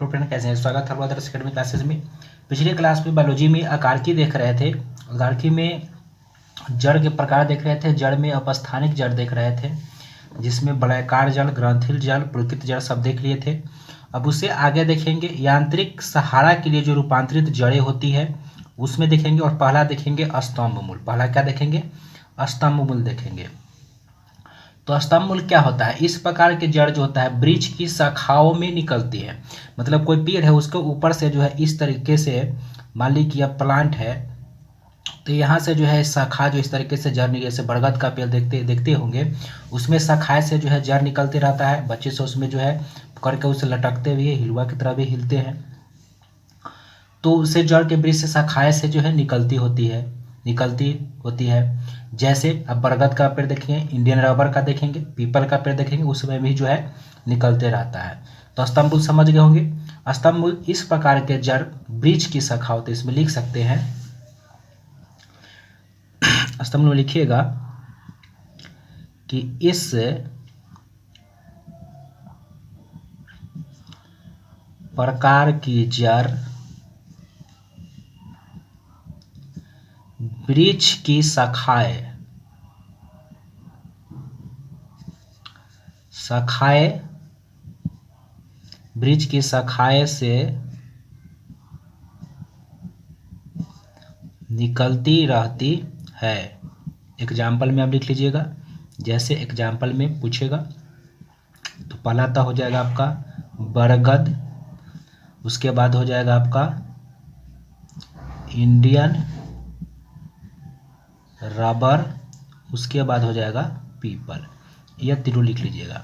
Hello friend, कैसे हैं? स्वागत है आदर्श अकेडमी क्लासेस में। पिछले क्लास में बायोलॉजी में अकारकी देख रहे थे। अकारकी में जड़ के प्रकार देख रहे थे। जड़ में अपस्थानिक जड़ देख रहे थे, जिसमें वलयाकार जड़, ग्रंथिल जड़, पुलकित जड़ सब देख लिए थे। अब उससे आगे देखेंगे यांत्रिक सहारा के लिए जो रूपांतरित जड़ें होती है उसमें देखेंगे। और पहला देखेंगे स्तंभ मूल। पहला क्या देखेंगे? स्तंभ मूल देखेंगे। तो स्तंभ मूल क्या होता है? इस प्रकार के जड़ जो होता है वृक्ष की शाखाओं में निकलती है। मतलब कोई पेड़ है, उसके ऊपर से जो है इस तरीके से, मान ली कि यह प्लांट है, तो यहाँ से जो है शाखा जो इस तरीके से जड़ निकल, जैसे बरगद का पेड़ देखते होंगे, उसमें शाखाएं से जो है जड़ निकलते रहता है। बच्चे से उसमें जो है करके उसे लटकते हुए हिलवा की तरह भी हिलते हैं। तो उसे जड़ के वृक्ष से शाखाएं से जो है निकलती होती है। जैसे अब बरगद का पेड़ देखेंगे, इंडियन रबर का देखेंगे, पीपल का पेड़ देखेंगे, उसमें भी जो है निकलते रहता है। तो स्तंभ मूल समझ गए होंगे। स्तंभ मूल इस प्रकार के जड़ वृक्ष की शाखा होती है। इसमें लिख सकते हैं, स्तंभ मूल लिखिएगा कि इस प्रकार की जड़ वृक्ष की शाखाएं वृक्ष की शाखाएं से निकलती रहती है। एग्जाम्पल में आप लिख लीजिएगा। जैसे एग्जाम्पल में पूछेगा तो पहला तो हो जाएगा आपका बरगद, उसके बाद हो जाएगा आपका इंडियन रबर, उसके बाद हो जाएगा पीपल। यह तीनों लिख लीजिएगा।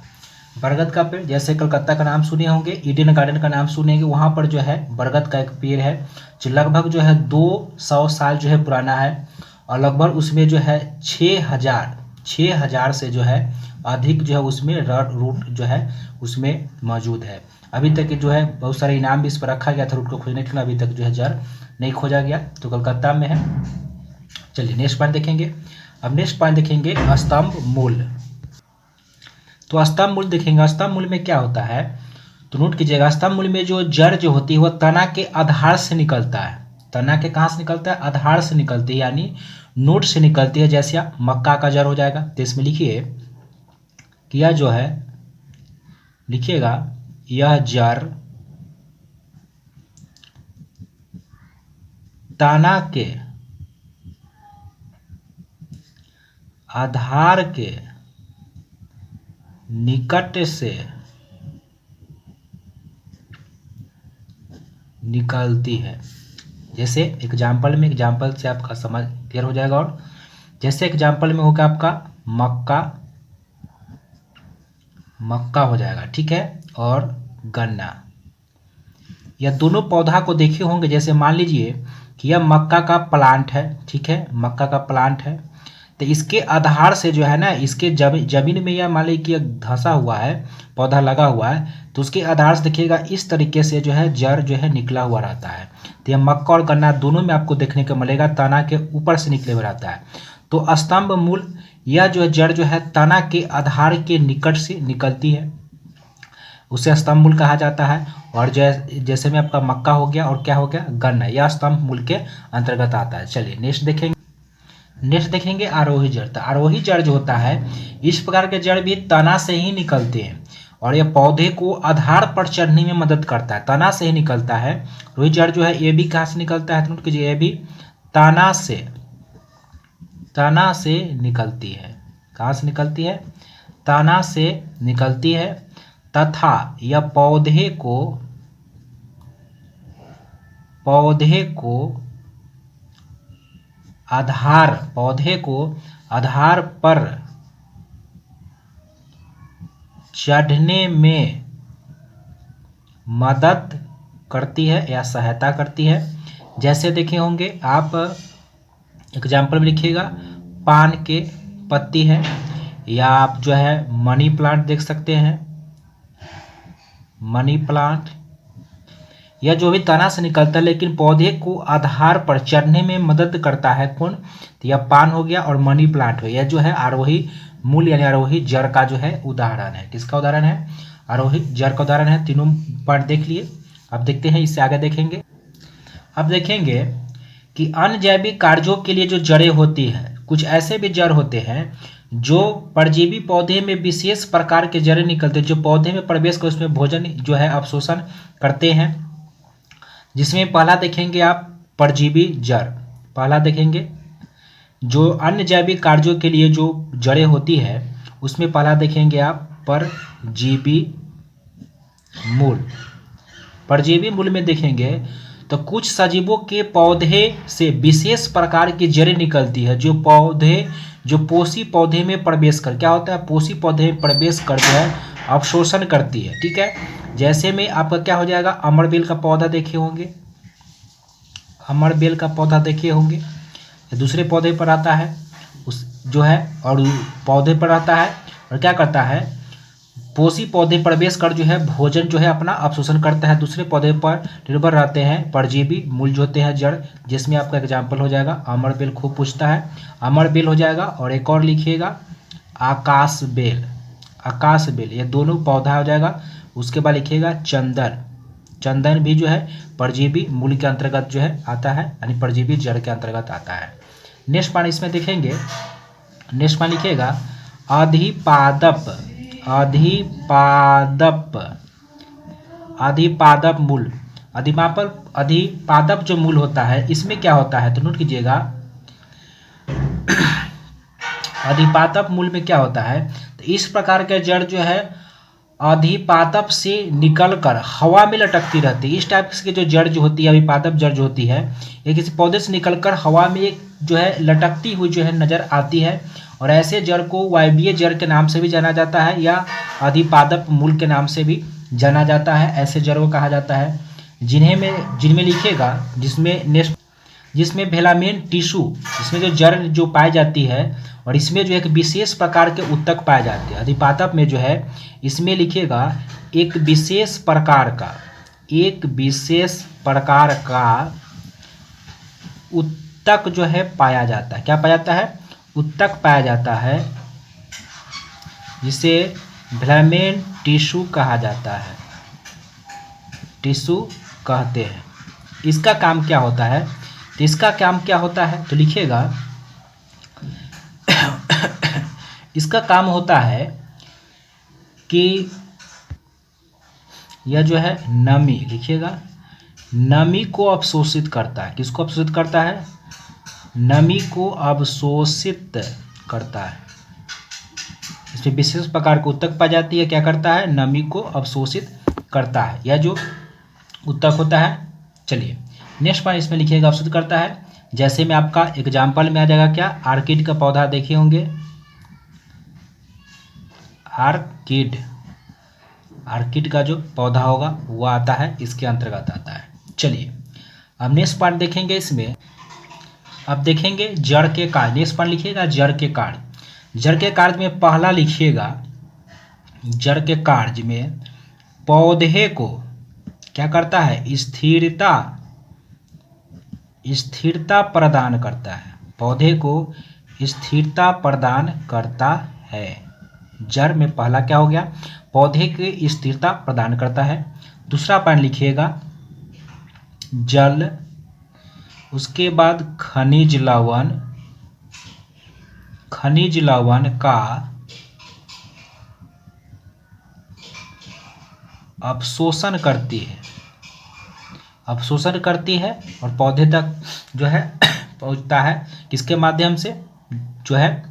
बरगद का पेड़, जैसे कलकत्ता का नाम सुने होंगे, ईडन गार्डन का नाम सुनेंगे, वहाँ पर जो है बरगद का एक पेड़ है जो लगभग जो है 200 साल जो है पुराना है। और लगभग उसमें जो है 6000 से जो है अधिक जो है उसमें रूट जो है उसमें मौजूद है। अभी तक जो है बहुत सारे इनाम भी इस पर रखा गया था रूट को खोजने के लिए। अभी तक जो है जड़ नहीं खोजा गया, तो कलकत्ता में है। चलिए नेक्स्ट पॉइंट देखेंगे। अब नेक्स्ट पॉइंट देखेंगे स्तंभ मूल। तो स्तंभ मूल देखेंगे। स्तंभ मूल में क्या होता है तो नोट कीजिएगा। स्तंभ मूल में जो जड़ जो होती है वह तना के आधार से निकलता है। तना के कहाँ से निकलता है? आधार से निकलती है, यानी नोट से निकलती है। जैसे मक्का का जड़ हो जाएगा, तो इसमें लिखिए कि यह जो है, लिखिएगा यह जड़ तना के आधार के निकट से निकलती है। जैसे एग्जाम्पल से आपका समझ क्लियर हो जाएगा। और जैसे एग्जाम्पल में होगा आपका मक्का हो जाएगा, ठीक है, और गन्ना। यह दोनों पौधा को देखे होंगे। जैसे मान लीजिए कि यह मक्का का प्लांट है, ठीक है, मक्का का प्लांट है। तो इसके आधार से जो है ना, इसके जमीन में यह मान लीजिए कि धंसा हुआ है, पौधा लगा हुआ है, तो उसके आधार से देखिएगा इस तरीके से जो है जड़ जो है निकला हुआ रहता है। तो यह मक्का और गन्ना दोनों में आपको देखने को मिलेगा, तना के ऊपर से निकले हुए रहता है। तो स्तंभ मूल यह जो है जड़ जो है तना के आधार के निकट से निकलती है, उसे स्तंभ मूल कहा जाता है। और जैसे में आपका मक्का हो गया और क्या हो गया, गन्ना, यह स्तंभ मूल के अंतर्गत आता है। चलिए नेक्स्ट देखेंगे आरोही जड़। तो आरोही जड़ जो होता है, इस प्रकार के जड़ भी तना से ही निकलते हैं और यह पौधे को आधार पर चढ़ने में मदद करता है। तना से ही निकलता है। आरोही जड़ जो है ये भी कहाँ से निकलता है? नोट कीजिए, ये भी तना से निकलती है। कहाँ से निकलती है? तना से निकलती है, तथा यह पौधे को आधार पर चढ़ने में मदद करती है या सहायता करती है। जैसे देखे होंगे आप, एग्जाम्पल में लिखिएगा, पान के पत्ती है, या आप जो है मनी प्लांट देख सकते हैं, मनी प्लांट। यह जो भी तना से निकलता है लेकिन पौधे को आधार पर चढ़ने में मदद करता है। कौन? तो यह पान हो गया और मनी प्लांट हो, यह जो है आरोही मूल यानी आरोही जड़ का जो है उदाहरण है। किसका उदाहरण है? आरोही जड़ का उदाहरण है। तीनों पॉइंट देख लिए। अब देखते हैं, इससे आगे देखेंगे। अब देखेंगे कि अनजैविक कार्यों के लिए जो जड़ें होती हैं, कुछ ऐसे भी जड़ होते हैं जो परजीवी पौधे में विशेष प्रकार के जड़ें निकलते हैं, जो पौधे में प्रवेश कर उसमें भोजन जो है अवशोषण करते हैं। जिसमें पहला देखेंगे आप परजीवी जड़, पहला देखेंगे जो अन्य जैविक कार्यों के लिए जो जड़ें होती है उसमें पहला देखेंगे आप परजीवी मूल। परजीवी मूल में देखेंगे तो कुछ सजीवों के पौधे से विशेष प्रकार की जड़ें निकलती है, जो पोषी पौधे में प्रवेश कर, क्या होता है, पोषी पौधे में प्रवेश कर जो है अवशोषण करती है। ठीक है, जैसे में आपका क्या हो जाएगा, अमरबेल का पौधा देखे होंगे, अमरबेल का पौधा देखे होंगे, दूसरे पौधे पर आता है उस जो है, और पौधे पर आता है और क्या करता है, पोषी पौधे प्रवेश कर जो है भोजन जो है अपना अवशोषण करता है, दूसरे पौधे पर निर्भर रहते हैं परजीवी मूल जो होते हैं जड़, जिसमें आपका एग्जाम्पल हो जाएगा अमरबेल, खूब पूछता है, अमरबेल हो जाएगा। और एक और लिखिएगा आकाशबेल, आकाशबेल, ये दोनों पौधा हो जाएगा। उसके बाद लिखिएगा चंदन, चंदन भी जो है परजीवी मूल के अंतर्गत जो है आता है, यानी परजीवी जड़ के अंतर्गत आता है। नेक्स्ट पॉइंट इसमें देखेंगे, नेक्स्ट पॉइंट लिखिएगा अधिपादप, अधिपादप, अधिपादप मूल, अधिपादप जो मूल होता है इसमें क्या होता है, तो नोट कीजिएगा अधिपादप मूल में क्या होता है, तो इस प्रकार के जड़ जो है अधिपादप से निकलकर हवा में लटकती रहती है। इस टाइप की जो जड़ जो होती है, अधिपादप जड़ जो होती है, ये किसी पौधे से निकलकर हवा में एक जो है लटकती हुई जो है नजर आती है, और ऐसे जड़ को वायवीय जड़ के नाम से भी जाना जाता है या अधिपादप मूल के नाम से भी जाना जाता है। ऐसे जड़ को कहा जाता है जिनमें लिखिएगा, जिसमें वेलामेन टिश्यू, इसमें जो जड़ जो पाई जाती है और इसमें जो एक विशेष प्रकार के उत्तक पाए जाते हैं। अधिपादप में जो है इसमें लिखिएगा एक विशेष प्रकार का उत्तक जो है पाया जाता है। क्या पाया जाता है, उत्तक पाया जाता है, जिसे वेलामेन टिश्यू कहा जाता है, टिश्यू कहते हैं। इसका काम क्या होता है, तो इसका काम क्या होता है, तो लिखिएगा इसका काम होता है कि यह जो है नमी, लिखिएगा नमी को अवशोषित करता है। किसको अवशोषित करता है, नमी को अवशोषित करता है। इसमें विशेष प्रकार की उत्तक पाई जाती है, क्या करता है, नमी को अवशोषित करता है, यह जो उत्तक होता है। चलिए नेक्स्ट पॉइंट इसमें लिखिएगा अवशोषित करता है। जैसे में आपका एग्जाम्पल में आ जाएगा क्या, आर्किड का पौधा देखे होंगे, आर्किड का जो पौधा होगा वो आता है, इसके अंतर्गत आता है। चलिए अब नेक्स्ट पार्ट देखेंगे इसमें। अब देखेंगे जड़ के कार्य, नेक्स्ट पार्ट लिखिएगा जड़ के कार्य। जड़ के कार्य में पहला लिखिएगा, जड़ के कार्य में पौधे को क्या करता है, स्थिरता प्रदान करता है, पौधे को स्थिरता प्रदान करता है। जड़ में पहला क्या हो गया, पौधे की स्थिरता प्रदान करता है। दूसरा पॉइंट लिखिएगा जल, उसके बाद खनिज लवण का अवशोषण करती है और पौधे तक जो है पहुंचता है, किसके माध्यम से, जो है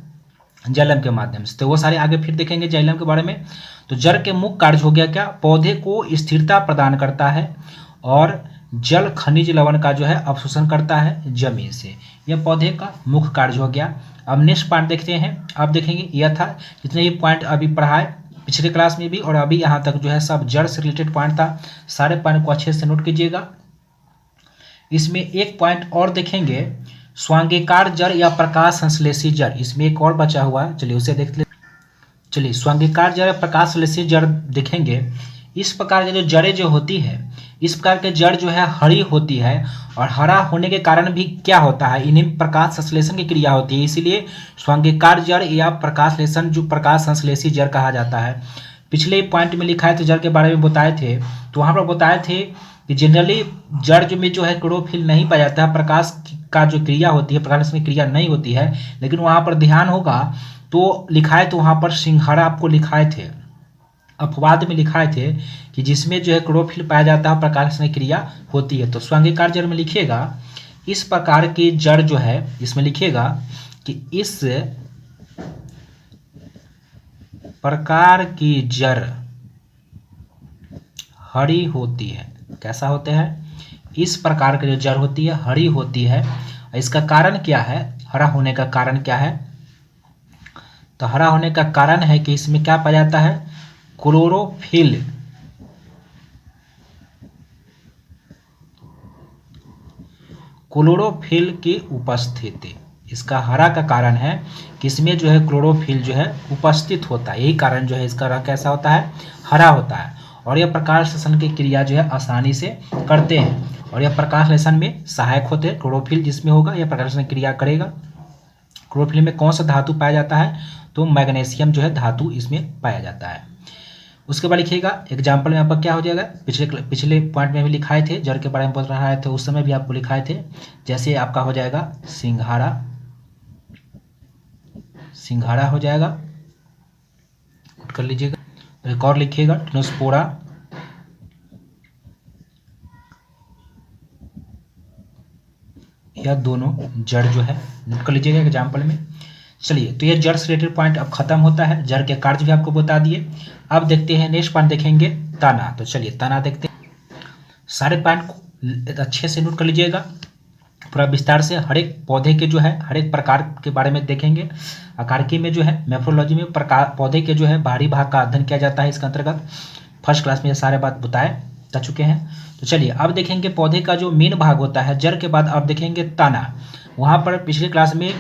जाइलम के माध्यम से। तो वो सारे आगे फिर देखेंगे जाइलम के बारे में। तो जड़ के मुख्य कार्य हो गया क्या, पौधे को स्थिरता प्रदान करता है और जल खनिज लवण का जो है अवशोषण करता है जमीन से। यह पौधे का मुख्य कार्य हो गया। अब नेक्स्ट पॉइंट देखते हैं। अब देखेंगे यह था जितने भी पॉइंट अभी पढ़ाए पिछले क्लास में भी और अभी यहाँ तक जो है सब जड़ से रिलेटेड पॉइंट था। सारे पॉइंट को अच्छे से नोट कीजिएगा। इसमें एक पॉइंट और देखेंगे, स्वांगिकार जड़ या प्रकाश संश्लेषी जड़, इसमें एक और बचा हुआ है, चलिए उसे देख ले। चलिए स्वांगिकार जड़ या प्रकाश संश्लेषी जड़ देखेंगे। इस प्रकार की जो जड़ें जो होती है, इस प्रकार के जड़ जो है हरी होती है और हरा होने के कारण भी क्या होता है, इन्हें प्रकाश संश्लेषण की क्रिया होती है, इसीलिए स्वांगिकार जड़ या प्रकाश संश्लेषी जड़ कहा जाता है। पिछले पॉइंट में लिखा है तो जड़ के बारे में बताए थे, तो वहाँ पर बताए थे कि जनरली जड़ जो में जो है क्लोरोफिल नहीं पाया जाता है, प्रकाश का जो क्रिया होती है प्रकाश में क्रिया नहीं होती है, लेकिन वहाँ पर ध्यान होगा तो लिखाए तो वहाँ पर सिंघाड़ा आपको लिखाए थे, अपवाद में लिखाए थे कि जिसमें जो है क्लोरोफिल पाया जाता है प्रकाश में क्रिया होती है। तो स्वांगीकार जड़ में लिखिएगा इस प्रकार की जड़ जो है, इसमें लिखिएगा कि इस प्रकार की जड़ हरी होती है। कैसा होते हैं? इस प्रकार की जो जड़ होती है हरी होती है। इसका कारण क्या है? हरा होने का कारण क्या है? तो हरा होने का कारण है कि इसमें क्या पाया जाता है? क्लोरोफिल। क्लोरोफिल की उपस्थिति इसका हरा का कारण है कि इसमें जो है क्लोरोफिल जो है उपस्थित होता है, यही कारण जो है इसका रंग कैसा होता है? हरा होता है। और यह प्रकाश संश्लेषण की क्रिया जो है आसानी से करते हैं और यह प्रकाश संश्लेषण में सहायक होते हैं। क्लोरोफिल जिसमें होगा यह प्रकाश संश्लेषण क्रिया करेगा। क्लोरोफिल में कौन सा धातु पाया जाता है? तो मैग्नीशियम जो है धातु इसमें पाया जाता है। उसके बाद लिखिएगा एग्जाम्पल में आपका क्या हो जाएगा, पिछले पॉइंट में भी लिखाए थे, जड़ के बारे में बोल रहा है तो उस समय भी आपको लिखाए थे। जैसे आपका हो जाएगा सिंघाड़ा, सिंघाड़ा हो जाएगा, नोट कर लीजिएगा। एक और लिखिएगा टिनोस्पोरा, यह दोनों जड़ जो है नोट कर लीजिएगा एग्जाम्पल में। चलिए तो ये जड़ से रिलेटेड पॉइंट अब खत्म होता है, जड़ के कार्य भी आपको बता दिए। अब देखते हैं नेक्स्ट पॉइंट देखेंगे तना। तो चलिए तना देखते हैं। सारे पॉइंट को अच्छे से नोट कर लीजिएगा पूरा विस्तार से। हर एक पौधे के जो है हर एक प्रकार के बारे में देखेंगे। आकारिकी में जो है मैफ्रोलॉजी में प्रकार पौधे के जो है बाहरी भाग का अध्ययन किया जाता है इसके अंतर्गत। फर्स्ट क्लास में ये सारे बात बता चुके हैं। तो चलिए अब देखेंगे पौधे का जो मेन भाग होता है जड़ के बाद। अब देखेंगे तना। वहाँ पर पिछली क्लास में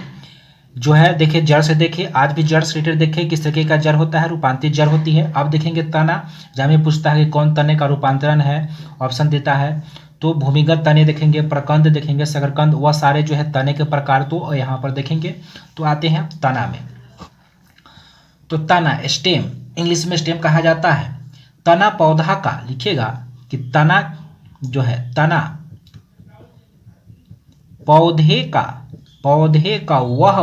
जो है देखिए जड़ से देखिए, आज भी जड़ से रिलेटेड देखिए किस तरीके का जड़ होता है, रूपांतरित जड़ होती है। अब देखेंगे तना, जहाँ में पूछता है कि कौन तने का रूपांतरण है, ऑप्शन देता है तो भूमिगत तने देखेंगे, प्रकंद देखेंगे, शकरकंद, वह सारे जो है तने के प्रकार तो यहाँ पर देखेंगे। तो आते हैं तना में। तो तना स्टेम, इंग्लिश में स्टेम कहा जाता है। तना पौधा का लिखिएगा कि तना जो है तना पौधे का वह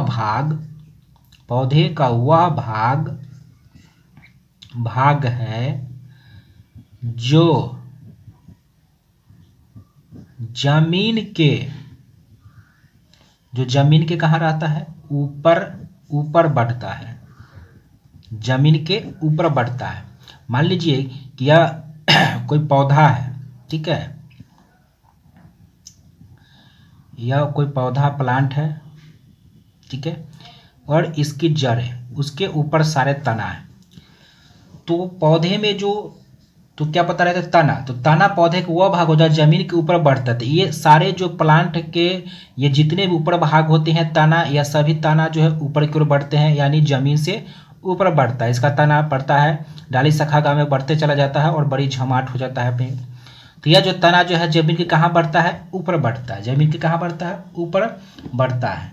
भाग है जो जमीन के कहाँ रहता है? ऊपर बढ़ता है, जमीन के ऊपर बढ़ता है। मान लीजिए कि यह कोई पौधा है, ठीक है, यह कोई पौधा प्लांट है, ठीक है, और इसकी जड़ है, उसके ऊपर सारे तना है। तो पौधे में जो तो क्या पता रहता है? तना। तो तना पौधे का वह भाग होता है जमीन के ऊपर बढ़ता है। तो ये सारे जो प्लांट के ये जितने भी ऊपर भाग होते हैं तना, या सभी तना जो है ऊपर की ओर बढ़ते हैं, यानी जमीन से ऊपर बढ़ता है। इसका तना बढ़ता है, डाली शाखा गाँव में बढ़ते चला जाता है और बड़ी झमाट हो जाता है पेड़। तो यह जो तना जो है जमीन के कहाँ बढ़ता है? ऊपर बढ़ता है। जमीन के कहाँ बढ़ता है? ऊपर बढ़ता है।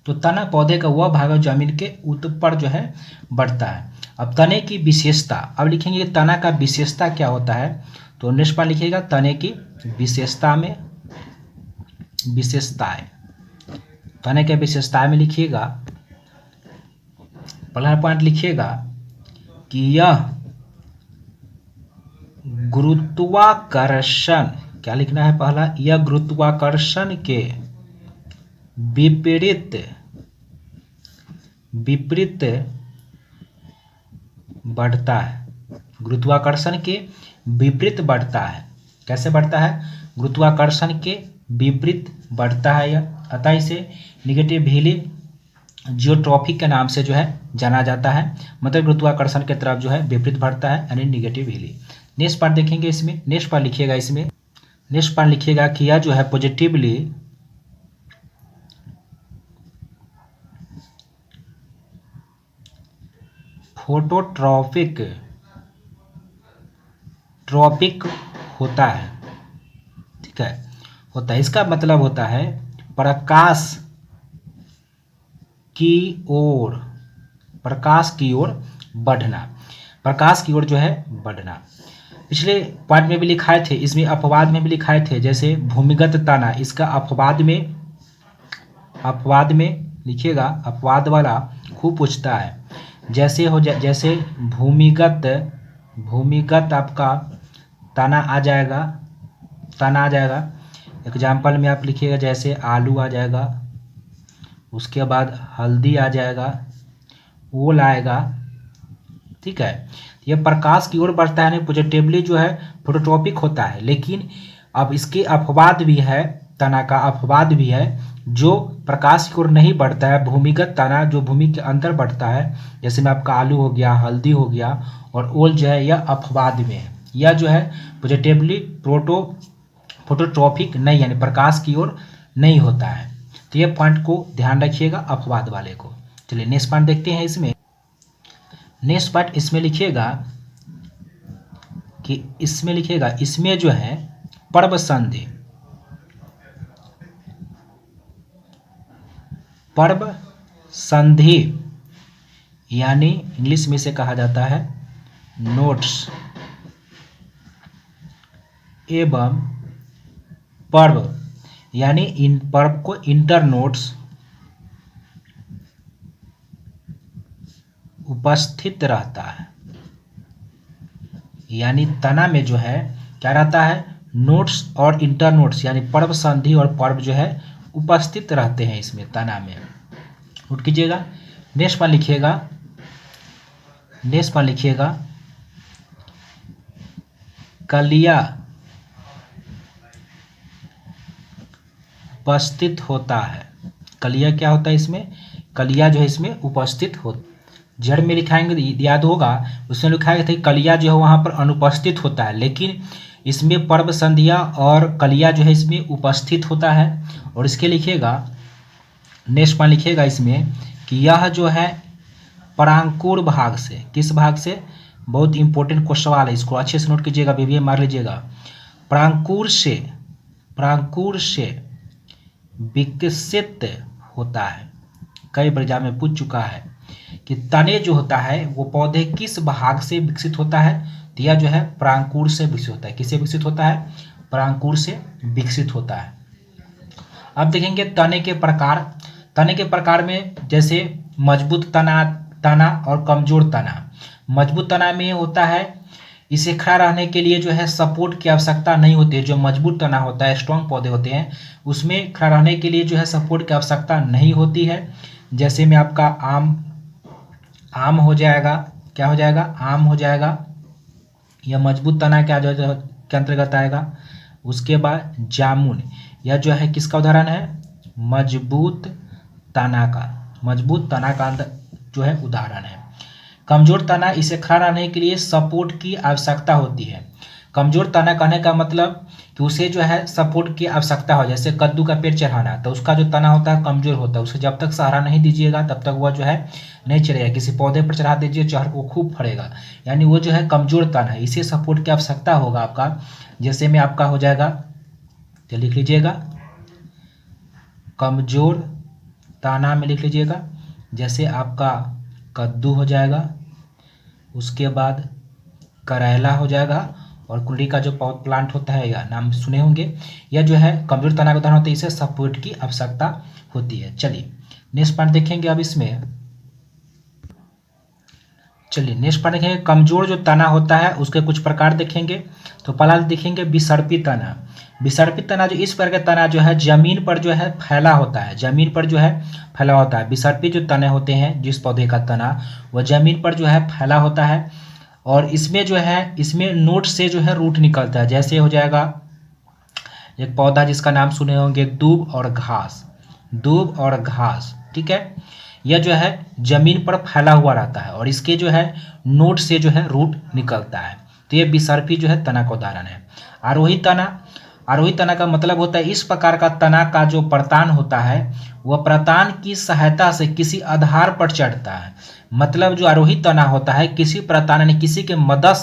तो तना पौधे का वह भाग है जमीन के ऊपर जो है बढ़ता है। अब तने की विशेषता, अब लिखेंगे तना का विशेषता क्या होता है। तो नेक्स्ट पर लिखिएगा तने की विशेषता में विशेषताएं। तने के विशेषताएं में लिखिएगा पहला पॉइंट लिखिएगा कि यह गुरुत्वाकर्षण, क्या लिखना है पहला? यह गुरुत्वाकर्षण के विपरीत बढ़ता है। गुरुत्वाकर्षण के विपरीत बढ़ता है। कैसे बढ़ता है? गुरुत्वाकर्षण के विपरीत बढ़ता है यह, अतः इसे निगेटिव हीली जियोट्रॉपिक के नाम से जो है जाना जाता है। मतलब गुरुत्वाकर्षण के तरफ जो है विपरीत बढ़ता है यानी निगेटिव हीली। नेक्स्ट पार्ट देखेंगे इसमें, नेक्स्ट पार्ट लिखिएगा इसमें, नेक्स्ट पार्ट लिखिएगा कि यह जो है पॉजिटिवली फोटोट्रॉपिक होता है, ठीक है, होता है। इसका मतलब होता है प्रकाश की ओर बढ़ना, प्रकाश की ओर जो है बढ़ना। पिछले पार्ट में भी लिखाए थे, इसमें अपवाद में भी लिखाए थे। जैसे भूमिगत तना, इसका अपवाद में लिखिएगा, अपवाद वाला खूब पूछता है। जैसे जैसे भूमिगत आपका तना आ जाएगा, एग्जाम्पल में आप लिखिएगा, जैसे आलू आ जाएगा, उसके बाद हल्दी आ जाएगा, ओल आएगा, ठीक है। ये प्रकाश की ओर बढ़ता है, नहीं पॉजिटिवली जो है फोटोट्रॉपिक होता है। लेकिन अब इसके अपवाद भी है, तना का अपवाद भी है जो प्रकाश की ओर नहीं बढ़ता है। भूमिगत तना जो भूमि के अंदर बढ़ता है, जैसे में आपका आलू हो गया, हल्दी हो गया, और ओल जो है यह अपवाद में है, यह जो है पॉजिटिवली फोटोट्रॉपिक नहीं, यानी प्रकाश की ओर नहीं होता है। तो ये पॉइंट को ध्यान रखिएगा, अपवाद वाले को। चलिए नेक्स्ट पॉइंट देखते हैं। नेक्स्ट पार्ट इसमें लिखिएगा कि इसमें जो है पर्व संधि यानी इंग्लिश में इसे कहा जाता है नोट्स एवं पर्व, यानी इन पर्व को इंटर नोट्स उपस्थित रहता है। यानी तना में जो है क्या रहता है, नोट्स और इंटर नोट्स, यानी पर्व संधि और पर्व जो है उपस्थित रहते हैं इसमें तना में। नोट कीजिएगा। नेक्स्ट पर लिखिएगा कलिया उपस्थित होता है। कलिया क्या होता है इसमें, कलिया जो है इसमें उपस्थित होता है। जड़ में लिखाएंगे याद होगा, उसमें लिखा गया था कि कलिया जो है वहाँ पर अनुपस्थित होता है, लेकिन इसमें पर्व संधिया और कलिया जो है इसमें उपस्थित होता है। और इसके लिखिएगा, नेक्स्ट पर लिखिएगा इसमें कि यह जो है परांकुर भाग से, किस भाग से, बहुत इंपॉर्टेंट क्वेश्चन है, इसको अच्छे से नोट कीजिएगा, बीबीए मार लीजिएगा। परांकुर से विकसित होता है। कई बार एग्जाम में पूछ चुका है कि तने जो होता है वो पौधे किस भाग से विकसित होता है, तो यह जो है परांकुर से विकसित होता है। किससे विकसित होता है, परांकुर से विकसित होता है। अब देखेंगे तने के प्रकार में, जैसे मजबूत तना और कमजोर तना। मजबूत तना में होता है इसे खड़ा रहने के लिए जो है सपोर्ट की आवश्यकता नहीं होती है। जो मजबूत तना होता है, स्ट्रॉन्ग पौधे होते हैं, उसमें खड़ा रहने के लिए जो है सपोर्ट की आवश्यकता नहीं होती है। जैसे में आपका आम हो जाएगा, क्या हो जाएगा, आम हो जाएगा, यह मजबूत तना के अंतर्गत आएगा। उसके बाद जामुन, यह जो है किसका उदाहरण है, मजबूत तना का जो है उदाहरण है। कमजोर तना, इसे खड़ा रहने के लिए सपोर्ट की आवश्यकता होती है। कमजोर तना कहने का मतलब कि उसे जो है सपोर्ट की आवश्यकता हो। जैसे कद्दू का पेड़ चढ़ाना, तो उसका जो तना होता है कमजोर होता है, उसे जब तक सहारा नहीं दीजिएगा तब तक वह जो है नहीं चढ़ेगा। किसी पौधे पर चढ़ा दीजिए, चढ़ को खूब फड़ेगा, यानी वो जो है कमजोर तना है, इसे सपोर्ट की आवश्यकता होगा आपका। जैसे में आपका हो जाएगा, तो लिख लीजिएगा कमजोर तना में लिख लीजिएगा, जैसे आपका कद्दू हो जाएगा, उसके बाद करेला हो जाएगा, और कुंडी का जो प्लांट होता है, या नाम सुने होंगे, यह जो है कमजोर तना का उदाहरण होता है, इसे सपोर्ट की आवश्यकता होती है। चलिए नेक्स्ट पार्ट देखेंगे। अब इसमें चलिए नेक्स्ट पार्ट देखेंगे, कमजोर जो तना होता है उसके कुछ प्रकार देखेंगे। तो पहला देखेंगे विसर्पी तना। विसर्पी तना जो इस प्रकार का तना जो है जमीन पर जो है फैला होता है, विसर्पी जो तने होते हैं, जिस पौधे का तना वह जमीन पर जो है फैला होता है, और इसमें जो है इसमें नोट से जो है रूट निकलता है। जैसे हो जाएगा एक पौधा जिसका नाम सुने होंगे दूब और घास, ठीक है। यह जो है जमीन पर फैला हुआ रहता है, और इसके जो है नोट से जो है रूट निकलता है। तो ये विसर्पी जो है तना का उदाहरण है। आरोही तना का मतलब होता है इस प्रकार का तना का जो प्रतान होता है वह प्रतान की सहायता से किसी आधार पर चढ़ता है। मतलब जो आरोही तना होता है किसी प्रतान यानी किसी के मदद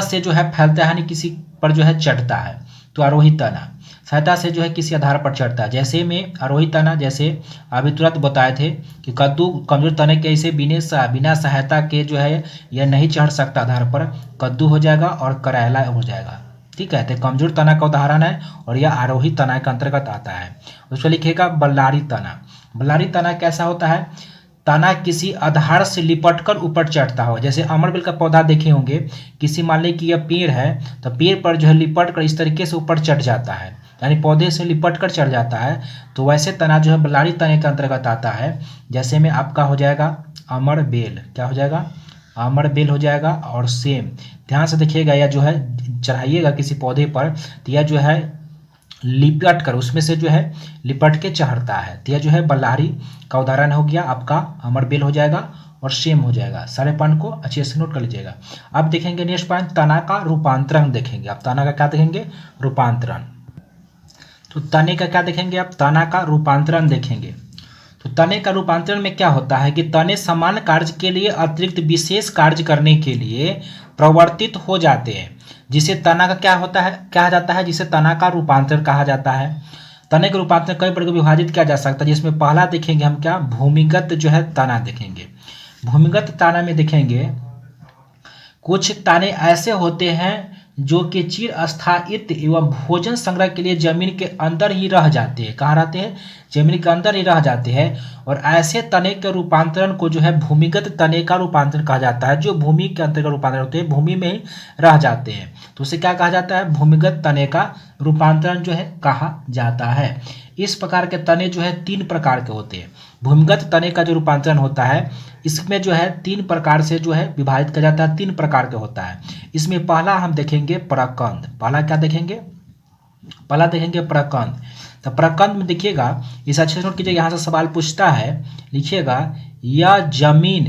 से जो है फैलता है, यानी किसी पर जो है चढ़ता है। तो आरोही तना सहायता से जो है किसी आधार पर चढ़ता है। जैसे में आरोही तना, जैसे अभी तुरंत बताए थे कि कद्दू कमजोर तने के ऐसे बिना सहायता के जो है यह नहीं चढ़ सकता आधार पर, कद्दू हो जाएगा और करेला हो जाएगा। ठीक है, तो कमजोर तना का उदाहरण है और यह आरोही तना के अंतर्गत आता है। उसमें लिखेगा बल्लारी तना। बल्लारी तना कैसा होता है? तना किसी आधार से लिपटकर ऊपर चढ़ता हो। जैसे अमरबेल का पौधा देखे होंगे, किसी मान लें कि यह पेड़ है तो पेड़ पर जो है लिपट कर इस तरीके से ऊपर चढ़ जाता है, यानी पौधे से लिपट कर चढ़ जाता है, तो वैसे तना जो है बल्लारी तने के अंतर्गत आता है। जैसे में आपका हो जाएगा अमरबेल, क्या हो जाएगा? अमरबेल हो जाएगा। और सेम ध्यान से देखिएगा, यह जो है चढ़ाइएगा किसी पौधे पर तो यह जो है लिपट कर उसमें से जो है लिपट के चढ़ता है, तो यह जो है बल्लारी का उदाहरण हो गया आपका अमरबेल हो जाएगा और सेम हो जाएगा। सारे पॉइंट को अच्छे से नोट कर लीजिएगा। अब देखेंगे नेक्स्ट पॉइंट, तना का रूपांतरण देखेंगे। अब तना का क्या देखेंगे? रूपांतरण। तो तने का क्या देखेंगे? अब तना का रूपांतरण देखेंगे। तो तने का रूपांतरण में क्या होता है कि तने समान कार्य के लिए अतिरिक्त विशेष कार्य करने के लिए प्रवर्तित हो जाते हैं, जिसे तना का क्या होता है, कहा जाता है, जिसे तना का रूपांतरण कहा जाता है। तने के रूपांतरण कई प्रकार विभाजित किया जा सकता है, जिसमें पहला देखेंगे हम क्या, भूमिगत जो है तना देखेंगे। भूमिगत तना में देखेंगे कुछ ताने ऐसे होते हैं जो कि चिर स्थायित्व एवं भोजन संग्रह के लिए जमीन के अंदर ही रह जाते हैं। कहाँ रहते हैं? जमीन के अंदर ही रह जाते हैं। और ऐसे तने के रूपांतरण को जो है भूमिगत तने का रूपांतरण कहा जाता है, जो भूमि के अंतर्गत रूपांतरण होते हैं, भूमि में ही रह जाते हैं, तो उसे क्या कहा जाता है? भूमिगत तने का रूपांतरण जो है कहा जाता है। इस प्रकार के तने जो है 3 प्रकार के होते हैं। भूमिगत तने का जो रूपांतरण होता है इसमें जो है 3 प्रकार से जो है विभाजित किया जाता है, 3 प्रकार के होता है। इसमें पहला हम देखेंगे प्रकंद। पहला क्या देखेंगे? पहला देखेंगे प्रकंद। तो प्रकंद में देखिएगा, इस अच्छे से नोट कीजिएगा, यहाँ से सवाल पूछता है, लिखिएगा यह जमीन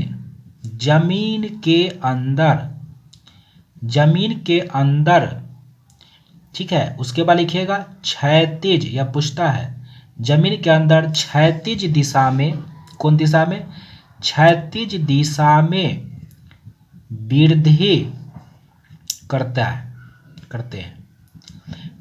के अंदर, ठीक है। उसके बाद लिखिएगा क्षैतिज, यह पूछता है जमीन के अंदर क्षैतिज दिशा में, कौन दिशा में? क्षैतिज दिशा में वृद्धि करते हैं।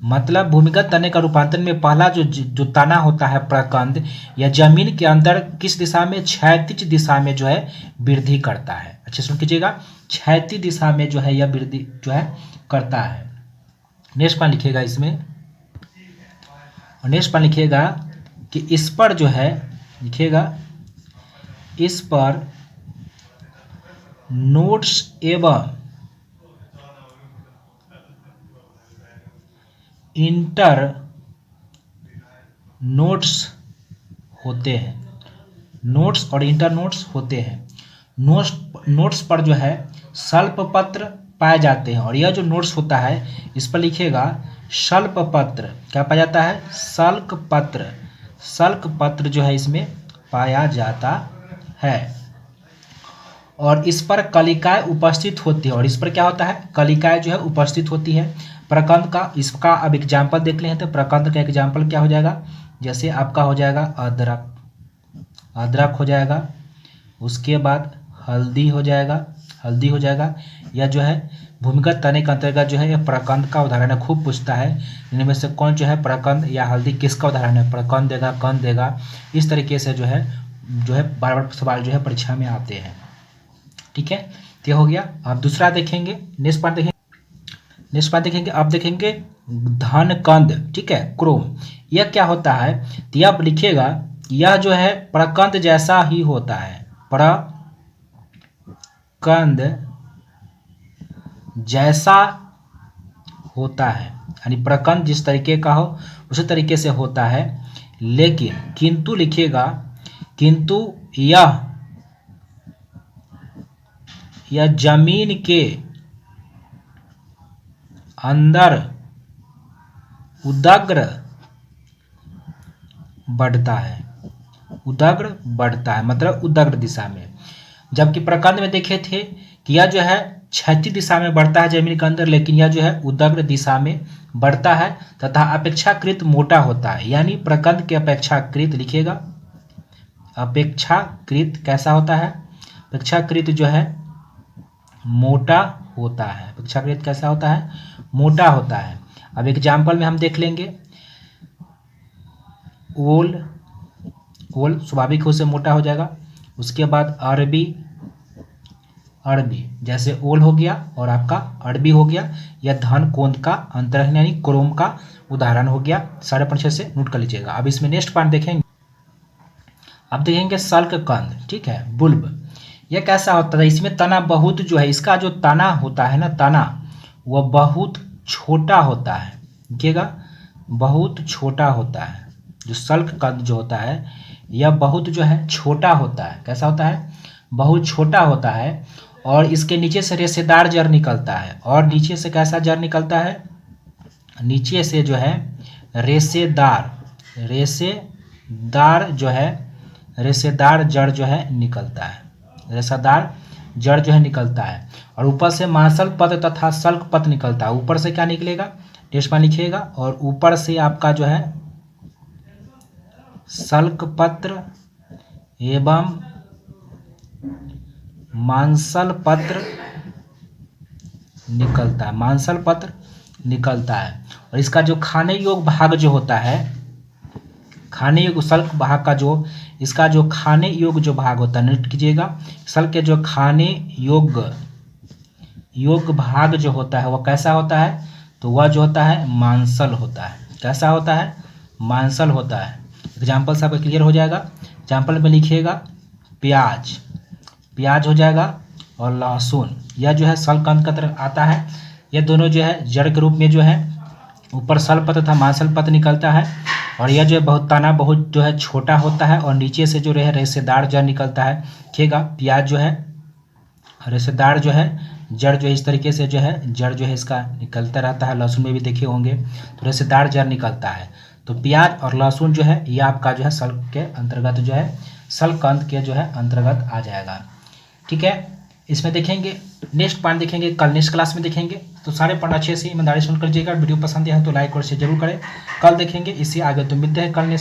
मतलब भूमिगत तने का रूपांतरण में पहला जो तना होता है प्रकंद, या जमीन के अंदर किस दिशा में? क्षैतिज दिशा में जो है वृद्धि करता है। अच्छे सुन कीजिएगा, क्षैतिज दिशा में जो है यह वृद्धि जो है करता है। नेक्स्ट पॉइंट लिखिएगा इसमें, और नेक्स्ट पॉइंट लिखिएगा कि इस पर जो है, लिखिएगा इस पर नोट्स एवं इंटर नोट्स होते हैं। नोट्स और इंटर नोट्स होते हैं। नोट्स पर जो है शल्प पत्र पाए जाते हैं, और यह जो नोट्स होता है इस पर लिखिएगा शल्प पत्र। क्या पाया जाता है? शल्क पत्र। शल्क पत्र जो है इसमें पाया जाता है, और इस पर कलिकाएं उपस्थित होती है। और इस पर क्या होता है? कलिकाएं जो है उपस्थित होती है। प्रकंद का, इसका अब एग्जाम्पल देख लें तो प्रकंद का एग्जाम्पल क्या हो जाएगा? जैसे आपका हो जाएगा अदरक हो जाएगा, उसके बाद हल्दी हो जाएगा। यह जो है भूमिगत तने के अंतर्गत जो है यह प्रकंद का उदाहरण है। खूब पूछता है इनमें से कौन जो है प्रकंद या हल्दी किसका उदाहरण है? प्रकंद देगा, कंद देगा, इस तरीके से जो है बार बार सवाल जो है परीक्षा में आते हैं। ठीक है, तो हो गया। अब दूसरा देखेंगे, नेक्स्ट पार्ट देखेंगे। अब देखेंगे धनकंद, ठीक है, क्रोम। यह क्या होता है? तो यह लिखिएगा, यह जो है प्रकंद जैसा ही होता है। प्रकंद जैसा होता है, यानी प्रकंद जिस तरीके का हो उसी तरीके से होता है, लेकिन किंतु लिखिएगा, किंतु यह जमीन के अंदर उदग्र बढ़ता है, मतलब उदग्र दिशा में। जबकि प्रकंद में देखे थे कि यह जो है क्षैतिज दिशा में बढ़ता है जमीन के अंदर, लेकिन यह जो है उदग्र दिशा में बढ़ता है तथा अपेक्षाकृत मोटा होता है। यानी प्रकंद के अपेक्षाकृत, लिखिएगा अपेक्षाकृत कैसा होता है? अपेक्षाकृत जो है मोटा होता है। अपेक्षाकृत कैसा होता है? मोटा होता है। अब एग्जाम्पल में हम देख लेंगे, ओल, ओल स्वाभाविक रूप से मोटा हो जाएगा। उसके बाद अरबी, अरबी जैसे ओल हो गया और आपका अरबी हो गया, यह धन कोंद का अंतरंग यानी क्रोम का उदाहरण हो गया। 6.5 से नोट कर लीजिएगा। अब इसमें नेक्स्ट पॉइंट देखेंगे, अब देखेंगे सल्क कंद, ठीक है, बुल्ब। यह कैसा होता है, इसमें तना बहुत जो है, इसका जो तना होता है ना, तना वह बहुत छोटा होता है, देखिएगा बहुत छोटा होता है। जो सल्क कंद जो होता है यह बहुत जो है छोटा होता है। कैसा होता है, बहुत छोटा होता है। और इसके नीचे से रेशेदार जड़ निकलता है। और नीचे से कैसा जड़ निकलता है, नीचे से जो है रेशेदार, रेशेदार जो है, रेशेदार जड़ जो है निकलता है, रेशेदार जड़ जो है निकलता है। और ऊपर से मांसल पत्र तथा सल्क पत्र निकलता है। ऊपर से क्या निकलेगा, टेस्ट में लिखिएगा, और ऊपर से आपका जो है सल्क पत्र एवं मांसल पत्र निकलता है, मांसल पत्र निकलता है। और इसका जो खाने योग्य भाग जो होता है, खाने योग्य सल्क भाग का जो, इसका जो खाने योग्य जो भाग होता है, नोट कीजिएगा, सल्क के जो खाने योग्य भाग जो होता है वह कैसा होता है, तो वह जो होता है मांसल होता है। कैसा होता है, मांसल होता है। एग्जाम्पल से आपका क्लियर हो जाएगा। एग्जाम्पल में लिखिएगा प्याज, प्याज हो जाएगा, और लहसुन, यह जो है सल्क कंद का तरह आता है। ये दोनों जो है जड़ के रूप में जो है ऊपर सल पत्र तथा मांसल पत्र निकलता है। और यह जो है बहुत तना बहुत जो है छोटा होता है, और नीचे से जो है रेशेदार जड़ निकलता है। देखिएगा प्याज जो है रेशेदार जो है जड़ जो है इस तरीके से जो है जड़ जो है इसका निकलता रहता है। लहसुन में भी देखे होंगे तो रेशेदार जड़ निकलता है। तो प्याज और लहसुन जो है यह आपका जो है सल्क के अंतर्गत जो है सल्क कंद के जो है अंतर्गत आ जाएगा। ठीक है, इसमें देखेंगे नेक्स्ट पॉइंट देखेंगे कल नेक्स्ट क्लास में देखेंगे। तो सारे पॉइंट अच्छे से ईमानदारी सुन कर लीजिएगा। वीडियो पसंद है तो लाइक और शेयर जरूर करें। कल देखेंगे, इससे आगे तो मिलते हैं कल नेक्स्ट